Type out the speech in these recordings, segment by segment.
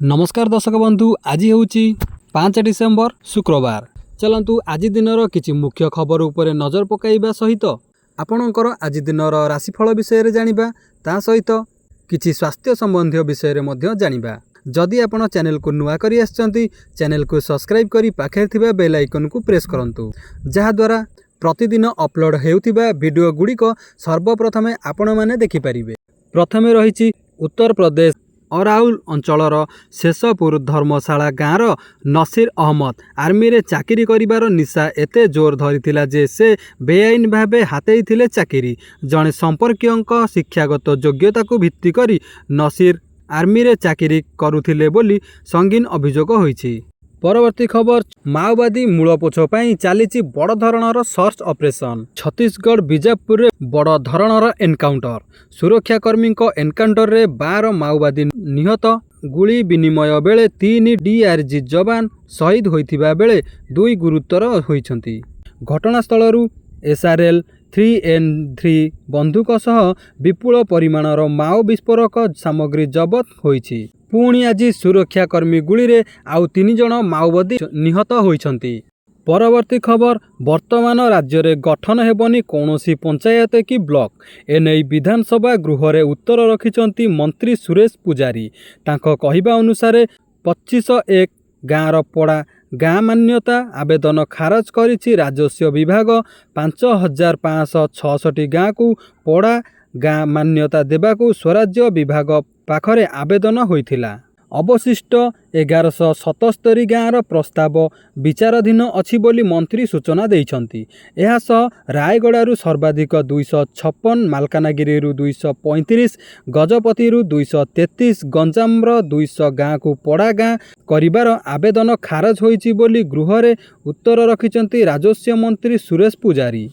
नमस्कार दर्शक बंधु आज हूँ 5 डिसेम्बर शुक्रवार। चलतु आज दिनर किछि मुख्य खबर उपरे नजर पकाइबा सहित आपणकर आज दिनर राशिफल विषय जानिबा ता सहित किछि स्वास्थ्य संबंधी विषय मध्य जानिबा। जदि आपण चैनल को नुआ करी आछंती चैनल को सब्सक्राइब करी पाखे थिबा बेल आइकन को प्रेस करंतु जहा द्वारा प्रतिदिन अपलोड हेउथिबा वीडियो गुड़िक सर्वप्रथमे आपण माने देखि परिबे। प्रथमे रहिछि उत्तर प्रदेश अराउल अंचलर शेषपुर धर्मशाला गाँवर नसीर अहमद आर्मी रे चाकरी करिबार निशा एते जोर धरिथिला जे से बेआईन भावे हातेई थिले चाकरी। जणे संपर्कीयंक शिक्षागत योग्यता को भित्ति करी नसीर आर्मी रे चाकरी करुथिले बोली संगीन अभियोग होईछि। परवर्ती खबर माओवादी मूलपोछ पाई चलीची बड़ धरणर सर्च ऑपरेशन। छत्तीसगढ़ बीजापुर रे बड़ धरणर एनकाउंटर। सुरक्षाकर्मी एनकाउंटर रे 12 माओवादी निहत। गुली विनिमय बेले 3 डीआरजी जवान शहीद होइथिबा बेले 2 गुरुतर होइछंती। घटनास्थलरू एसआरएल 3N3 बंदूक सह विपुल परिमाणर माओ विस्फोरक सामग्री जबत होइछि। पुणी आज सुरक्षाकर्मी गुली रे आउ 3 जण माओवादी निहत होइछंती। परवर्ती खबर वर्तमान राज्य रे गठन हेबनी कौनसी पंचायत कि ब्लॉक एने विधानसभा गृह रे उत्तर रखिछंती मंत्री सुरेश पुजारी। तांको कहिबा अनुसार 25-1 गाँवर पड़ा गाँ मान्यता आवेदन खारज करिछि राजस्व विभाग। 5566 गाँ को पड़ा गाँ मान्यता देबाकू स्वराज्य विभाग पाखरे आवेदन होइथिला। अवशिष्ट 1177 गाँवर प्रस्ताव विचाराधीन अछि बोली मंत्री सूचना दैछंती। एहा सह रायगड़ारू सर्वाधिक 256, मालकानगिरीरू 235, गजपतिरू 233, गंजामर 200 गाँ को पड़ा गाँ करिबार आवेदन खारज होइछि बोली गृह रे उत्तर रखिछंती राजस्व मंत्री सुरेश पुजारी।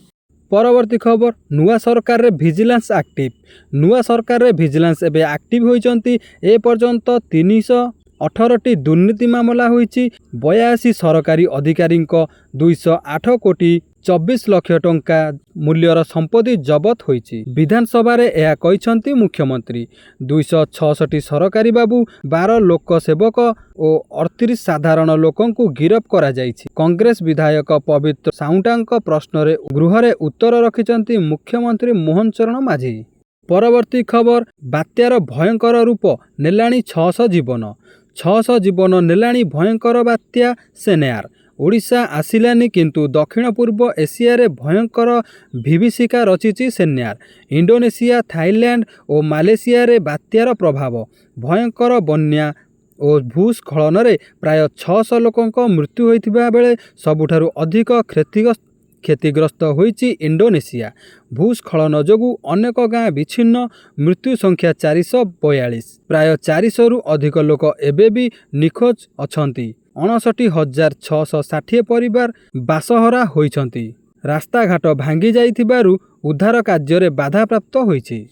परवर्ती खबर नुआ सरकार रे विजिलेंस एक्टिव। नुआ सरकार रे विजिलेंस एबे एक्टिव होइछंती। ए पर्यंत 318टी दुर्नीति मामला होइछि। 82 सरकारी अधिकारी 208 कोटी 24 लाख टंका मूल्यर संपत्ति जबत होइछि। विधानसभा रे एहा कहिछंती मुख्यमंत्री। 266 सरकारी बाबू, 12 लोक सेवक और 38 साधारण लोकों को गिरफ करा जाइछि। कांग्रेस विधायक पवित्र साउंटांक प्रश्न रे गृह रे उत्तर रखिछंती मुख्यमंत्री मोहन चरण माझी। परवर्ती खबर बात्यार भयंकर रूप नेलाणी 600 जीवन। 600 जीवन नेलाणी भयंकर बात्या सेनेयार। ओडिशा आसिलानी किंतु दक्षिण पूर्व एशिया रे भयंकर विभीषिका रचिछि सेन्यार। इंडोनेशिया, थाईलैंड और मालेशिया रे बात्यार प्रभाव भयंकर बन्या और भूस्खलन रे प्राय 600 लोकों मृत्यु होइथिबा बेले सबुठारु अधिक क्षतिग्रस्त होइछि इंडोनेशिया। भूस्खलन जोगु अनेक गाँ विच्छिन्न। मृत्यु संख्या 442। प्राय 400 रु अधिक लोक एबे भी निखोज अछंती। 59,660 परिवार बासहरा होइछंती। रास्ताघाट भांगी जाइथिबारु उद्धार कार्य रे बाधा प्राप्त होइछि।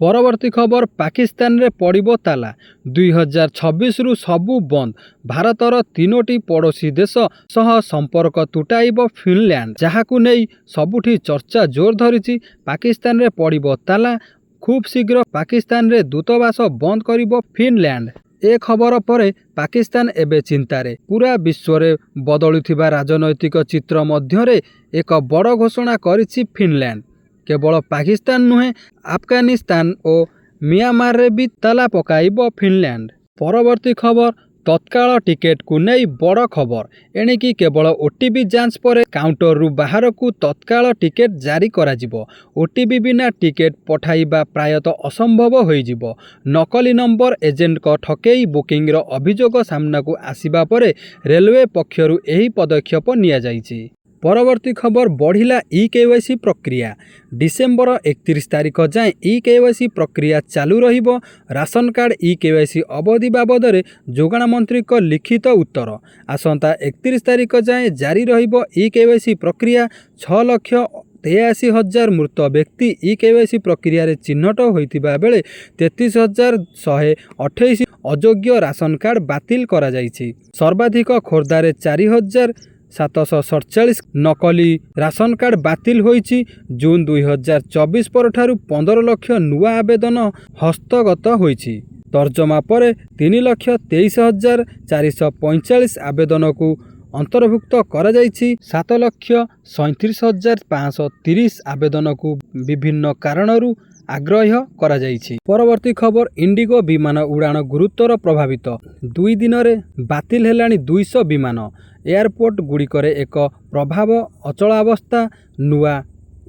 परवर्ती खबर पाकिस्तान रे पड़िबो ताला। 2026 रु सबु बंद। भारतर 3टी पड़ोसी देश सह संपर्क तुटाइबो फिनलैंड, जहाकू नै सबुठी चर्चा जोर धरिछि। पाकिस्तान रे पड़िबो ताला। खूब शीघ्र पाकिस्तान रे दूतावास बंद करिबो फिनलैंड। ए खबर परे पाकिस्तान एबे चिंतारे। पूरा विश्व रे बदलुथिबा राजनैतिक चित्र मध्यरे एक बड़ घोषणा करिछि फिनलैंड। केवल पाकिस्तान नुहे अफगानिस्तान और म्यांमार रे भी ताला पकाइबो फिनलैंड। परवर्ती खबर तत्काल टिकेट को नहीं बड़ खबर। एणिकी केवल ओटीपी जांच पर काउंटर रु बाहर को तत्काल टिकेट जारी करा जिवो। ओटीपी बिना टिकेट पठाइबा प्रायत असंभव होई जिवो। नकली नंबर एजेंट को ठकेई बुकिंग रो अभियोग सामना को आसीबा परे रेलवे पक्षरु एही पदक्षेप निया जाइछि। परवर्ती खबर बढ़िला ई-केवाईसी प्रक्रिया। डिसेम्बर 31 तारिख जाए ई-केवाईसी प्रक्रिया चालू रहिबो। राशन कार्ड ई-केवाईसी अवधि बाबद जोगाण मंत्री को लिखित उत्तर। आसंता 31 तारिख जाए जारी रहिबो ई-केवाईसी प्रक्रिया। 6,83,000 मृत व्यक्ति ई-केवाईसी प्रक्रिया रे चिन्हट होइतिबा बेले 33,128 अयोग्य राशन कार्ड बातिल करा जाइछि। सर्वाधिक खोर्धारे 4,747 नकली राशन कार्ड बातिल होइछि। जून 2024 परठारु 15 लाख नुआ आवेदन हस्तगत होइछि। तर्जमा पर 3,23,445 आवेदन को अंतर्भुक्त करा जाइछि। 7,37,530 आवेदन को विभिन्न कारणरू आग्रह करा जाइछि। परवर्ती खबर इंडिगो विमान उड़ान गुरुतर प्रभावित 2 दिन रे बातिल हेलानी 200 विमान। एयरपोर्ट गुड़िकरे एक प्रभाव अचलावस्था नुआ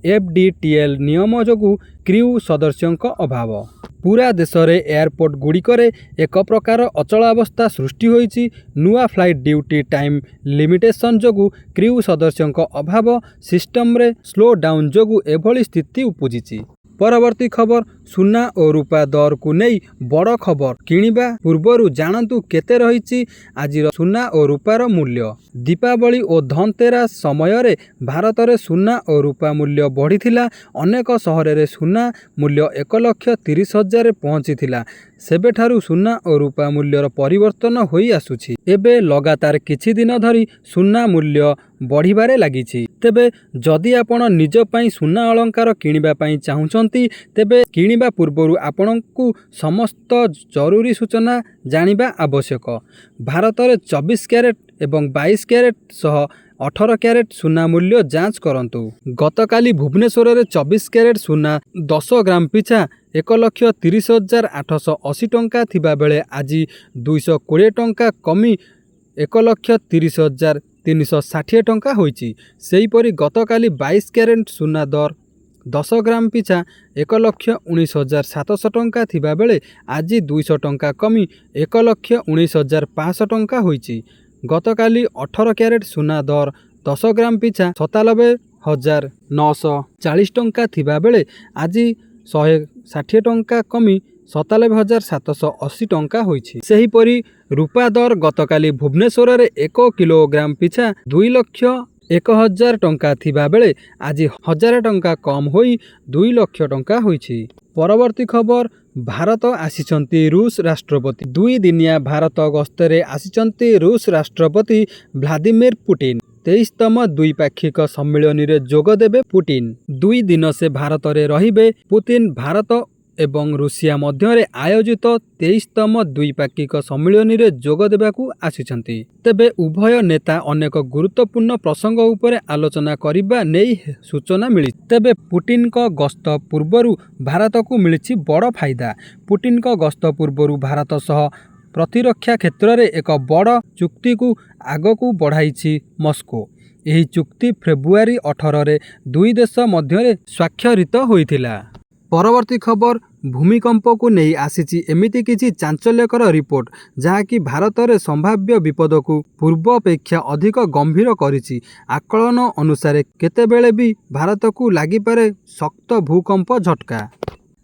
FDTL नियम जोगु क्रू सदस्यों अभाव। पूरा देश रे एयरपोर्ट गुड़िकरे एक प्रकार अचलावस्था सृष्टि होइछि। नुआ फ्लाइट ड्यूटी टाइम लिमिटेशन जोगु क्रू सदस्यों अभाव सिस्टम रे स्लो डाउन जोगु एभली स्थिति उपजिछि। परवर्ती खबर सुना और रूपा दर को नहीं बड़ खबर। किणिबा पूर्वरु जानतु केते रहिछि आजिर सुना और रूपार मूल्य। दीपावली और धनतेरस समय रे भारत रे सुना और रूपा मूल्य बढ़िथिला। अनेक सहर रे सुना मूल्य 1,30,000 पहुंचीथिला। सेबेठारु सुना और रूपा मूल्यर परिवर्तन होई आसुछि। एबे लगातार किछि दिन धरी सुना मूल्य बढ़िबारे लागिछि। तेबे जदि आपण निज पई सुना अलंकार किणिबा पई चाहुचंती तेबे किणिबा पूर्वरु आपणकु समस्त जरूरी सूचना जानिबा आवश्यक। भारत रे 24 कैरेट एवं 22 कैरेट सह 18 कैरेट सुना मूल्य जांच करंतु। गतकाली भुवनेश्वर रे 24 कैरेट सुना 10 ग्राम पिछा 1,30,880 टंका थिबा बेले आज 220 टंका कमी 1,30,360 टंका होईछि। सेहीपरि गतकाली 22 कैरेट सुना दर 10 ग्राम पिछा 1,19,700 टंका थिबा बेले आज 200 टंका कमी 1,19,500 टंका होईछि। गतकाली 18 कैरेट सुना दर 10 ग्राम पिछा 97,940 टंका थिबा बेले आज 160 टंका कमी 97,780 टंका होईछि। सेहीपरि रूपा दर गतकाली भुवनेश्वर रे 1 किलोग्राम पिछा 2,01,000 टंका थिबा बेले आज 1,000 टंका कम होई 2 लाख टंका होईछि। परवर्ती खबर भारत आसिचंती रूस राष्ट्रपति। 2 दिनिया भारत गस्तरे आसिचंती रूस राष्ट्रपति व्लादिमीर पुतिन। 23तम द्विपाक्षिक सम्मेलन रे जोग देबे पुतिन। 2 दिन से भारत रे रहिबे पुतिन। भारत एवं रूसिया मध्य आयोजित 23तम द्विपाक्षिक सम्मेलन रे जोग देबाकू आसिछंती। तेबे उभय नेता अनेक गुरुत्वपूर्ण प्रसंग उपरे आलोचना करिबा नेई सूचना मिली। तेबे पुतिन को गस्त पूर्वरु भारत को मिलिछि बड़ फायदा। पुतिन को गस्त पूर्वरु भारत सह प्रतिरक्षा क्षेत्र रे एक बड़ चुक्ति को आगकू बढ़ाइछि मस्को। एही चुक्ति फेब्रुआरी 18 रे 2 देश मध्य स्वाक्षरित होइथिला। परवर्ती खबर भूमिकंप को नहीं आसीछि एमिति किछि चांचल्यकर रिपोर्ट जहाँकि भारत रे संभाव्य विपद को पूर्व अपेक्षा अधिक गंभीर करिछि। आकलन अनुसार केतेबेले भी भारत को लागिपारे शक्त भूकंप झटका।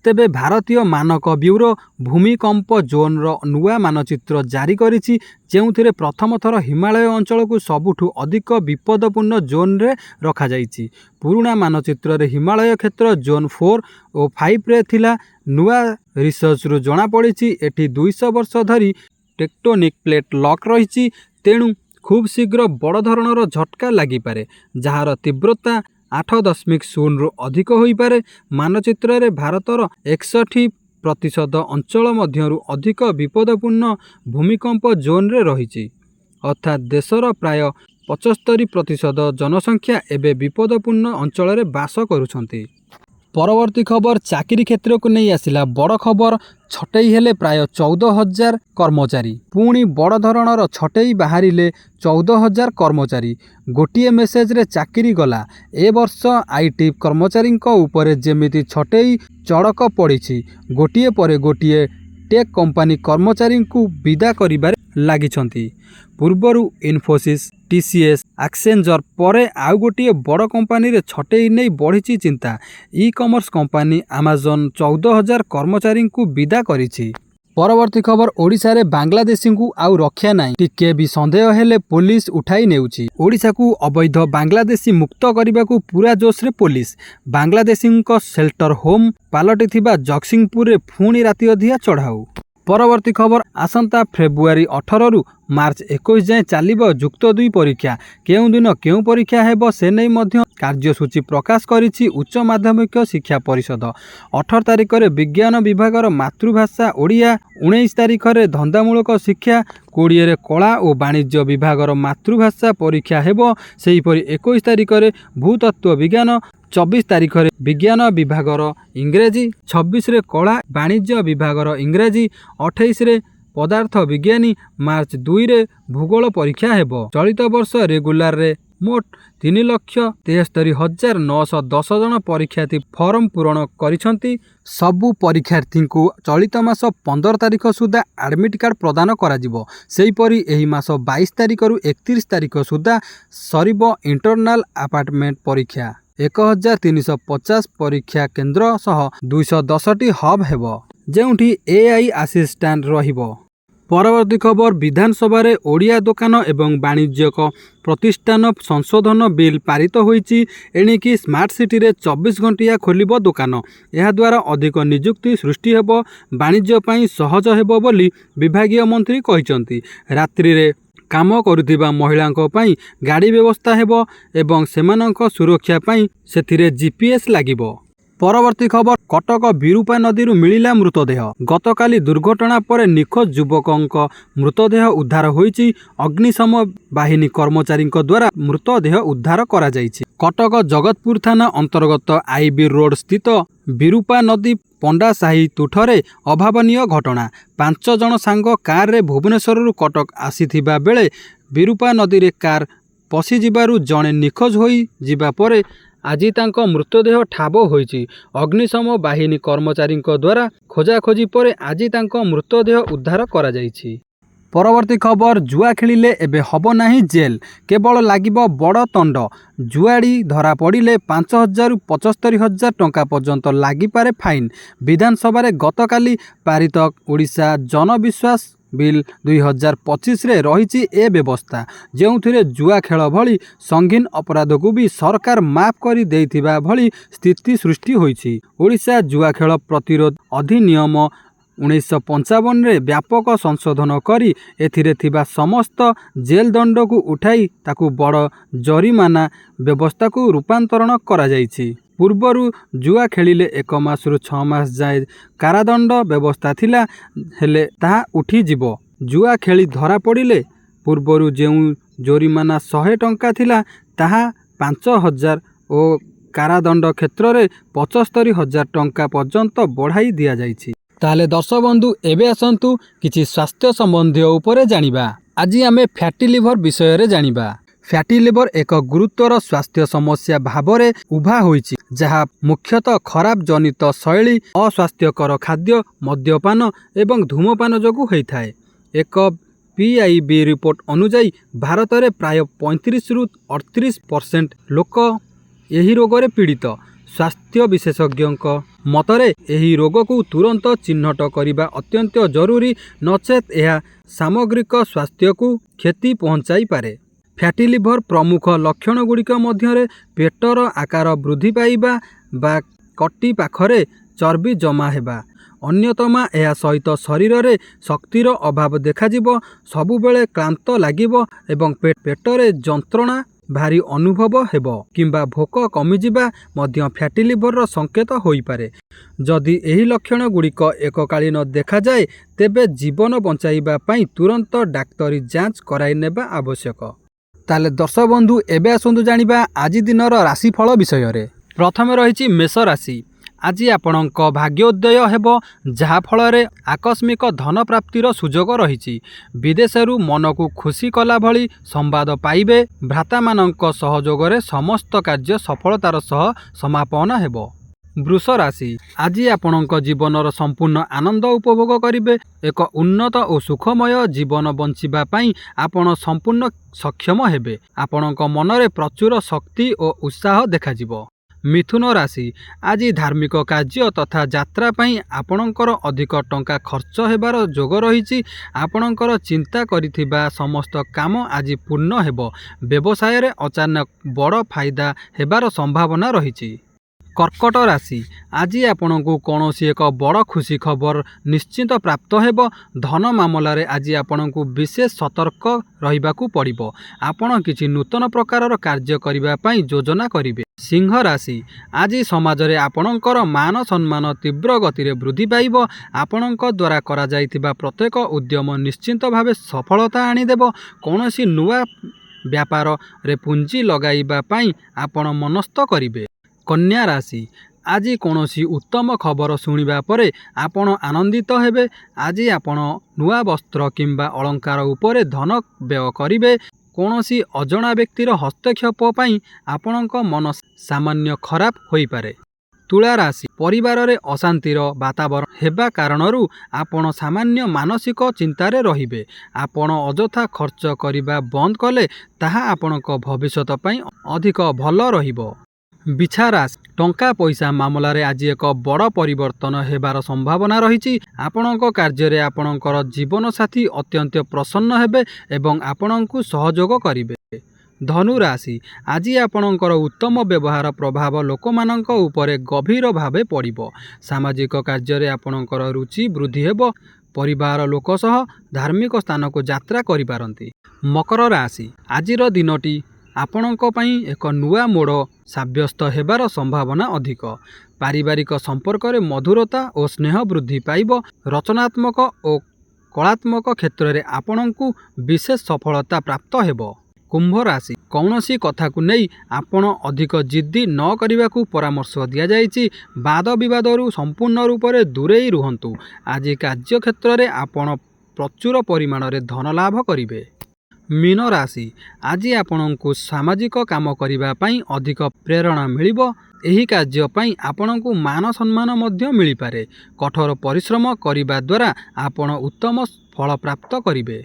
तेबे भारतीय मानक ब्यूरो भूमिकंप जोन रो नुआ मानचित्र जारी करिछि जेउथिरे प्रथम थर हिमालय अंचल को सबुठु अधिक विपदपूर्ण जोन रे रखा जाइछि। पुराना मानचित्र रे हिमालय क्षेत्र जोन 4 और 5 रे थिला। नुआ रिसर्च रु जणा पड़िछि एठी 200 वर्ष धरी टेक्टोनिक प्लेट लॉक रहिछि। तेणु खूब शीघ्र बड़ धरणर झटका लागि पारे जहार तीव्रता 8.0 रु अधिक होई पारे। मानचित्र रे भारतर 61% अंचल मध्यरु अधिक विपदपूर्ण भूमिकंप जोन रे रहिछि। अर्थात देशर प्राय 75% जनसंख्या एबे विपदपूर्ण अंचल रे बास करुछंती। परवर्ती खबर चाकरी क्षेत्र को नहीं आसिला बड़ खबर। छटई हेले प्राय 14,000 कर्मचारी। पुणी बड़ धरणर छटई बाहरिले 14,000 कर्मचारी। गोटिए मेसेज रे चाकरी गला। ए वर्ष आईटी कर्मचारी उपरे जेमिति छटई चड़क पड़ी गोटिए परे गोटिए टेक कंपनी कर्मचारी को विदा करिबारे लागिछंती। पूर्वरु इन्फोसिस TCS एक्सेंजर परे आउ गोटिए बड़ कंपनी रे छटई नहीं बढ़ी चिंता। ई कॉमर्स कंपनी अमेजन 14,000 कर्मचारी को विदा करिछि। परवर्ती खबर ओडिशा रे बांग्लादेशी को आउ रक्षा नहीं। टिके भी संदेह हेले पुलिस उठाई नेउछि। ओडिशा को अवैध बांग्लादेशी मुक्त करने को पूरा जोश रे पुलिस। बांग्लादेशी शेल्टर होम पालटी थिबा जगसिंहपुर रे फुणी राति अधिया चढ़ाऊ। परवर्ती खबर आसंता फेब्रुआरी 18 रु मार्च 21 जाए चलिबो युक्त 2 परीक्षा केउं दिन केउं परीक्षा हेबो से नै मध्य कार्यसूची प्रकाश करिछि उच्च माध्यमिक शिक्षा परिषद। 18 तारिख रे विज्ञान विभागर मातृभाषा ओडिया, 19 तारिख रे धंदामूलक शिक्षा, 20 रे कला और वाणिज्य विभागर मातृभाषा परीक्षा हेबो। सेही परि 21 तारिख रे भूतत्व विज्ञान, 24 तारिख रे विज्ञान विभागर इंग्रेजी, 26 रे कला वाणिज्य विभागर इंग्रेजी, 28 रे पदार्थ विज्ञानी, मार्च 2 रे भूगोल परीक्षा हेबो। चलित वर्ष रेगुलार रे मोट 3,73,910 जन परीक्षार्थी फॉर्म पूरण करिसंती। सबु परीक्षार्थी को चलित मास 15 तारिख सुधा एडमिट कार्ड प्रदान करा जिवो। सेही परि एही मास 22 तारिख रु 31 तारिख सुधा सरिबो इंटरनल अपार्टमेंट परीक्षा। 1350 परीक्षा केन्द्र सह 210 हब हेबो जेउठी एआई असिस्टेंट रहिबो। परवर्ती खबर विधानसभा रे ओडिया दुकान एवं वाणिज्यिक प्रतिष्ठान संशोधन बिल पारित होईची। एणिकी स्मार्ट सिटी रे 24 घंटिया खोलिबो दुकान। यह द्वारा अधिक नियुक्ति सृष्टि हेबो, वाणिज्य पई सहज हेबो बोली विभागीय मंत्री कहिसंती। रात्रि रे काम करुथिबा महिलांको पई गाड़ी व्यवस्था हेबो एवं सेमानंक सुरक्षा पई सेथिरे जीपीएस लागिबो। परवर्ती खबर कटक विरूपा नदी मिलिला मृतदेह। गतकाली दुर्घटना पर निखोज युवकंक मृतदेह उद्धार होईची। अग्निशम बाहिनी कर्मचारी द्वारा मृतदेह उद्धार करा जाईची। कटक जगतपुर थाना अंतर्गत आईबी रोड स्थित विरूपा नदी पंडा साही तुठरे अभावनीय घटना। 5 जन सांग कार रे भुवनेश्वर कटक आसीथिबा बेले विरूपा नदी रे कार पसी जिबारु जणे निखोज होई जिबा परे आजी तांको मृतदेह ठाब होईची। अग्निशम बाहिनी कर्मचारी द्वारा खोजाखोजी पर आजी तांको मृतदेह उद्धार करा जाईची। परवर्ती खबर जुआ खेलिले एबे हबो नाही जेल, केवल लागिबो बड़ दंड। जुआड़ी धरा पड़िले 5,000 रु 75,000 टंका पर्यंत लागि पारे फाइन। विधानसभा रे गतकाली पारित ओडिशा जनविश्वास बिल 2025 रे रहिछि ए व्यवस्था, जेउथिरे जुआ खेल भली संगीन अपराध को भी सरकार माफ करी देइथिबा भली स्थिति सृष्टि होईछि। ओडिशा जुआ खेल प्रतिरोध अधिनियम 1955 रे व्यापक संशोधन करी एथिरे थिबा समस्त जेल दंड को उठाई ताकू बड़ जरिमाना व्यवस्था को रूपांतरण करा जाईछि। पूर्वरु जुआ खेलिले 1 मास रु 6 मास जाए कारादंड व्यवस्था थिला, हेले ताहा उठी जिवो। जुआ खेली धरा पड़िले पूर्वरु जेउ जरिमाना 100 टंका थिला ताहा 5,000 और कारादंड क्षेत्र रे 75,000 टंका पर्यंत बढ़ाई दिया जाईछि। ताले दर्शक बंधु एबे आसंतु किछि स्वास्थ्य संबंधी उपरे जानिबा। आज आमे फैटी लिवर विषय रे जानिबा। फैटी लिवर एक गुरुतर स्वास्थ्य समस्या भावरे उभा होईछि, जहा मुख्यतः खराब जनित शैली, अस्वास्थ्यकर खाद्य, मद्यपान एवं धूमपान जोगु होइथाय। एक पीआईबी रिपोर्ट अनुसार भारत में प्राय 35 रु 38% लोक यही रोग रे पीड़ित। स्वास्थ्य विशेषज्ञों मतरे यही रोग को तुरंत चिन्हट करने अत्यंत जरूरी, नचेत यह सामग्रिक स्वास्थ्य को क्षति पहुंचाई पारे। फैटी लिवर प्रमुख लक्षण गुड़िक मध्य पेटर आकार वृद्धि पाइबा बा कटी पाखरे चर्बी जमा हेबा, अन्यतमा यह सहित शरीर रे शक्तिर अभाव देखाजिबो, सबुबेले क्लांत लागिबो एवं पेटरे जंत्रणा भारी अनुभव हेबो किंबा भोक कमिजिबा मध्य फैटी लिवर रो संकेत होई पारे। जदि एही लक्षण गुड़िक एककालीन देखा जाए तेबे जीवन बंचाइबा पई तुरंत डाक्तरी जांच कराई नेबा आवश्यक। ताले दर्शक बंधु एबे आसंतु जानिबा आज दिनर राशिफल विषय रे। प्रथमे रहिछि मेष राशि। आज आपणक भाग्योदय हेबो, जहा फल रे आकस्मिक धन प्राप्तिर सुजोग रहिछि। विदेशरू मन को खुशी कला भली संवाद पाइबे। भ्राता मानक सहयोग रे समस्त कार्य सफलतार सह समापन हेबो। वृष राशि। आज आपणक जीवनर संपूर्ण आनंद उपभोग करिवे। एक उन्नत और सुखमय जीवन बंचिबा पई आपण संपूर्ण सक्षम हेबे। आपणक मनरे प्रचुर शक्ति और उत्साह देखाजिबो। मिथुन राशि। आज धार्मिक कार्य तथा यात्रा पई आपणकर अधिक टंका खर्च हेबार जोग रहिछि। आपणकर चिंता करिथिबा समस्त काम आज पूर्ण हेबो। व्यवसाय रे अचानक बड़ फायदा हेबार संभावना रहिछि। କର୍କଟ ରାଶି ଆଜି ଆପଣଙ୍କୁ କୌଣସି ଏକ ବଡ଼ ଖୁସି ଖବର ନିଶ୍ଚିତ ପ୍ରାପ୍ତ ହେବ। ଧନ ମାମଲାରେ ଆଜି ଆପଣଙ୍କୁ ବିଶେଷ ସତର୍କ ରହିବାକୁ ପଡ଼ିବ। ଆପଣ କିଛି ନୂତନ ପ୍ରକାରର କାର୍ଯ୍ୟ କରିବା ପାଇଁ ଯୋଜନା କରିବେ। ସିଂହ ରାଶି ଆଜି ସମାଜରେ ଆପଣଙ୍କର ମାନ ସମ୍ମାନ ତୀବ୍ର ଗତିରେ ବୃଦ୍ଧି ପାଇବ। ଆପଣଙ୍କ ଦ୍ୱାରା କରାଯାଇଥିବା ପ୍ରତ୍ୟେକ ଉଦ୍ୟମ ନିଶ୍ଚିତ ଭାବେ ସଫଳତା ଆଣିଦେବ। କୌଣସି ନୂଆ ବ୍ୟାପାରରେ ପୁଞ୍ଜି ଲଗାଇବା ପାଇଁ ଆପଣ ମନସ୍ଥ କରିବେ। କନ୍ୟା ରାଶି ଆଜି କୌଣସି ଉତ୍ତମ ଖବର ଶୁଣିବା ପରେ ଆପଣ ଆନନ୍ଦିତ ହେବେ। ଆଜି ଆପଣ ନୂଆ ବସ୍ତ୍ର କିମ୍ବା ଅଳଙ୍କାର ଉପରେ ଧନ ବ୍ୟୟ କରିବେ। କୌଣସି ଅଜଣା ବ୍ୟକ୍ତିର ହସ୍ତକ୍ଷେପ ପାଇଁ ଆପଣଙ୍କ ମନ ସାମାନ୍ୟ ଖରାପ ହୋଇପାରେ। ତୁଳା ରାଶି ପରିବାରରେ ଅଶାନ୍ତିର ବାତାବରଣ ହେବା କାରଣରୁ ଆପଣ ସାମାନ୍ୟ ମାନସିକ ଚିନ୍ତାରେ ରହିବେ। ଆପଣ ଅଯଥା ଖର୍ଚ୍ଚ କରିବା ବନ୍ଦ କଲେ ତାହା ଆପଣଙ୍କ ଭବିଷ୍ୟତ ପାଇଁ ଅଧିକ ଭଲ ରହିବ। ବିଛା ରାଶି ଟଙ୍କା ପଇସା ମାମଲାରେ ଆଜି ଏକ ବଡ଼ ପରିବର୍ତ୍ତନ ହେବାର ସମ୍ଭାବନା ରହିଛି। ଆପଣଙ୍କ କାର୍ଯ୍ୟରେ ଆପଣଙ୍କର ଜୀବନସାଥୀ ଅତ୍ୟନ୍ତ ପ୍ରସନ୍ନ ହେବେ ଏବଂ ଆପଣଙ୍କୁ ସହଯୋଗ କରିବେ। ଧନୁ ରାଶି ଆଜି ଆପଣଙ୍କର ଉତ୍ତମ ବ୍ୟବହାର ପ୍ରଭାବ ଲୋକମାନଙ୍କ ଉପରେ ଗଭୀର ଭାବେ ପଡ଼ିବ। ସାମାଜିକ କାର୍ଯ୍ୟରେ ଆପଣଙ୍କର ରୁଚି ବୃଦ୍ଧି ହେବ। ପରିବାର ଲୋକ ସହ ଧାର୍ମିକ ସ୍ଥାନକୁ ଯାତ୍ରା କରିପାରନ୍ତି। ମକର ରାଶି ଆଜିର ଦିନଟି ଆପଣଙ୍କ ପାଇଁ ଏକ ନୂଆ ମୋଡ଼ ସାବ୍ୟସ୍ତ ହେବାର ସମ୍ଭାବନା ଅଧିକ। ପାରିବାରିକ ସମ୍ପର୍କରେ ମଧୁରତା ଓ ସ୍ନେହ ବୃଦ୍ଧି ପାଇବ। ରଚନାତ୍ମକ ଓ କଳାତ୍ମକ କ୍ଷେତ୍ରରେ ଆପଣଙ୍କୁ ବିଶେଷ ସଫଳତା ପ୍ରାପ୍ତ ହେବ। କୁମ୍ଭ ରାଶି କୌଣସି କଥାକୁ ନେଇ ଆପଣ ଅଧିକ ଜିଦ୍ଦି ନ କରିବାକୁ ପରାମର୍ଶ ଦିଆଯାଇଛି। ବାଦ ବିବାଦରୁ ସମ୍ପୂର୍ଣ୍ଣ ରୂପରେ ଦୂରେଇ ରୁହନ୍ତୁ। ଆଜି କାର୍ଯ୍ୟକ୍ଷେତ୍ରରେ ଆପଣ ପ୍ରଚୁର ପରିମାଣରେ ଧନ ଲାଭ କରିବେ। ମୀନ ରାଶି ଆଜି ଆପଣଙ୍କୁ ସାମାଜିକ କାମ କରିବା ପାଇଁ ଅଧିକ ପ୍ରେରଣା ମିଳିବ। ଏହି କାର୍ଯ୍ୟ ପାଇଁ ଆପଣଙ୍କୁ ମାନ ସମ୍ମାନ ମଧ୍ୟ ମିଳିପାରେ। କଠୋର ପରିଶ୍ରମ କରିବା ଦ୍ୱାରା ଆପଣ ଉତ୍ତମ ଫଳ ପ୍ରାପ୍ତ କରିବେ।